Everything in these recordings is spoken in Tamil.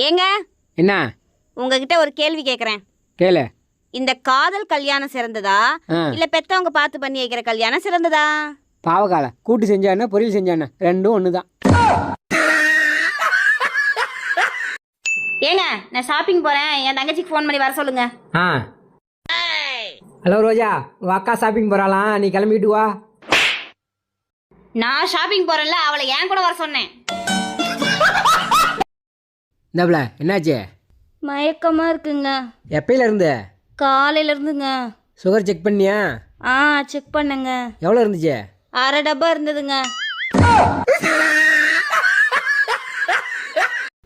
ஏங்க என்ன உங்ககிட்ட ஒரு கேள்வி கேக்குறேன். கேளு. இந்த காதல் கல்யாணம் சிறந்ததா இல்ல பெத்தவங்க பார்த்து பண்ணி வைக்கிற கல்யாணம் சிறந்ததா? பாவக்கால கூட்டு செஞ்சானே பொரியல் செஞ்சானே ரெண்டும் ஒண்ணுதான். ஏங்க நான் ஷாப்பிங் போறேன், என் தங்கச்சிக்கு ஃபோன் பண்ணி வர சொல்லுங்க. ஹலோ ரோஜா, உன் அக்கா ஷாப்பிங் போறாளாம், நீ கிளம்பிட்டு வா. நான் ஷாப்பிங் போறேன்ல, அவளை ஏன் கூட வர சொன்னேன். இந்தாப்ல என்னாச்சு? மயக்கமா இருக்குங்க. எப்பயில இருந்து? காலையில இருந்துங்க. சுகர் செக் பண்ணியா? செக் பண்ணுங்க. எவ்வளோ இருந்துச்சு? அரை டப்பா இருந்ததுங்க.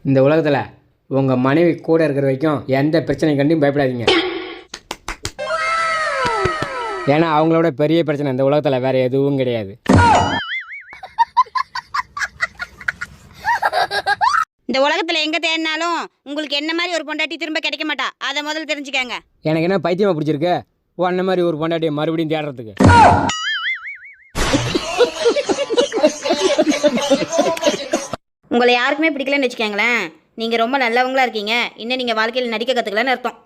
இந்த உலகத்தில் உங்கள் மனைவி கூட இருக்கிற வரைக்கும் எந்த பிரச்சனை கண்டும் பயப்படாதீங்க. ஏன்னா அவங்களோட பெரிய பிரச்சனை இந்த உலகத்தில் வேறு எதுவும் கிடையாது. இந்த உலகத்துல எங்க தேடினாலும் உங்களுக்கு என்ன மாதிரி ஒரு பொண்டாட்டி திரும்ப கிடைக்க மாட்டா, அதை முதல்ல தெரிஞ்சுக்கங்க. எனக்கு என்ன பைத்தியமா பிடிச்சிருக்கு உன்ன மாதிரி ஒரு பொண்டாட்டியை மறுபடியும் தேடுறதுக்கு? உங்களை யாருக்குமே பிடிக்கலன்னு வச்சுக்கோங்களேன், நீங்க ரொம்ப நல்லவங்களா இருக்கீங்க, இன்னும் நீங்க வாழ்க்கையில் நடிக்க கத்துக்கலன்னு அர்த்தம்.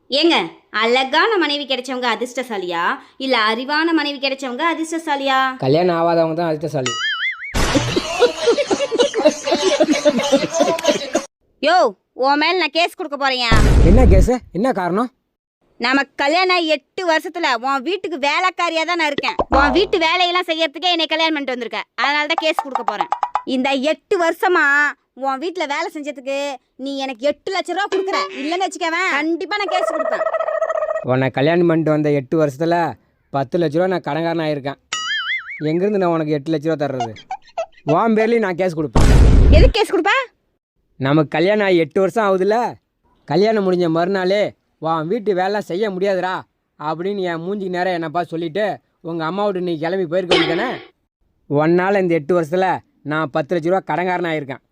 ஏங்க, அழகான மனைவி கிடைச்சவங்க அதிர்ஷ்டசாலியா இல்ல அறிவான மனைவி கிடைச்சவங்க அதிர்ஷ்டசாலியா? கல்யாணம் ஆகாதவங்க தான் அதிர்ஷ்டசாலி. யோ, உன் மேல நான் கேஸ் கொடுக்க போறேன். என்ன கேஸ்? என்ன காரணம்? நமக்கு கல்யாணம் 8 வருஷத்துல உன் வீட்டுக்கு வேலைக்காரியா தான் நான் இருக்கேன். உன் வீட்டு வேலையெல்லாம் செய்யறதுக்கே என்னை கல்யாணம் பண்ணிட்டு வந்திருக்க, அதனால தான் கேஸ் கொடுக்க போறேன். இந்த 8 வருஷமா உன் வீட்டுல வேலை செஞ்சதுக்கு நீ எனக்கு 8 லட்சம் ரூபா கொடுக்குற. இல்லைன்னு வச்சுக்கவேன், கண்டிப்பா நான் கேஸ் கொடுப்பேன். உன்னை கல்யாணம் பண்ணிட்டு வந்த 8 வருஷத்தில் 10 லட்ச ரூபா நான் கடன்காரன் ஆகியிருக்கேன். எங்கேருந்து நான் உனக்கு 8 லட்ச ரூபா தர்றது? உன் பேர்லேயும் நான் கேஸ் கொடுப்பேன். எதுக்கு கேஸ் கொடுப்ப? நமக்கு கல்யாணம் ஆகி 8 வருஷம் ஆகுதுல்ல, கல்யாணம் முடிஞ்ச மறுநாளே உன் வீட்டு வேலை செய்ய முடியாதுடா அப்படின்னு என் மூஞ்சிக்கு நேரம் என்னப்பா சொல்லிவிட்டு உங்கள் அம்மாவோட நீ கிளம்பி போயிருக்க வேண்டியதானே? ஒன்னால் இந்த 8 வருஷத்தில் நான் 10 லட்ச ரூபா கடன்காரன் ஆகியிருக்கேன்.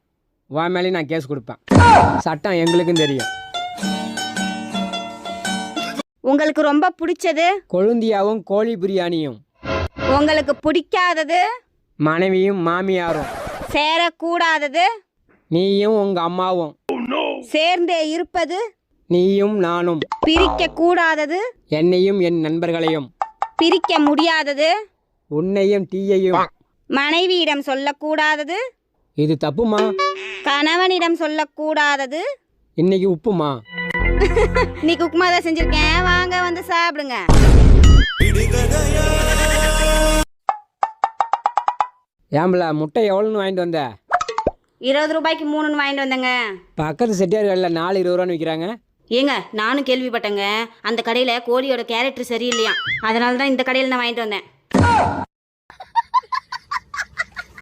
உன் மேலேயும் நான் கேஸ் கொடுப்பேன். சட்டம் எங்களுக்கும் தெரியும். உங்களுக்கு ரொம்ப பிடிச்சது? கொழுந்தியாவும் கோழி பிரியாணியும். உங்களுக்கு பிடிக்காதது? மனைவியும் மாமியாரும். சேரக்கூடாதது? நீயும் உங்கள் அம்மாவும். சேர்ந்தே இருப்பது? நீயும் நானும். பிரிக்க கூடாதது? என்னையும் என் நண்பர்களையும். பிரிக்க முடியாதது? உன்னையும் டீயையும். மனைவியிடம் சொல்லக்கூடாதது? இது தப்புமா? கணவனிடம் சொல்லக்கூடாதது? இன்னைக்கு உப்புமா. இன்னைக்கு உப்புமா தான் செஞ்சிருக்கேன், வாங்க வந்து சாப்பிடுங்க. ஏம்பல முட்டை எவ்வளோன்னு வாங்கிட்டு வந்த? 20 ரூபாய்க்கு 3 வாங்கிட்டு வந்தேங்க. பக்கத்து செட்டியார் கடையில் 4 20 ரூபான்னு விற்கிறாங்க. ஏங்க, நானும் கேள்விப்பட்டேங்க, அந்த கடையில் கோழியோட கேரக்டர் சரியில்லையா, அதனால தான் இந்த கடையில் நான் வாங்கிட்டு வந்தேன்.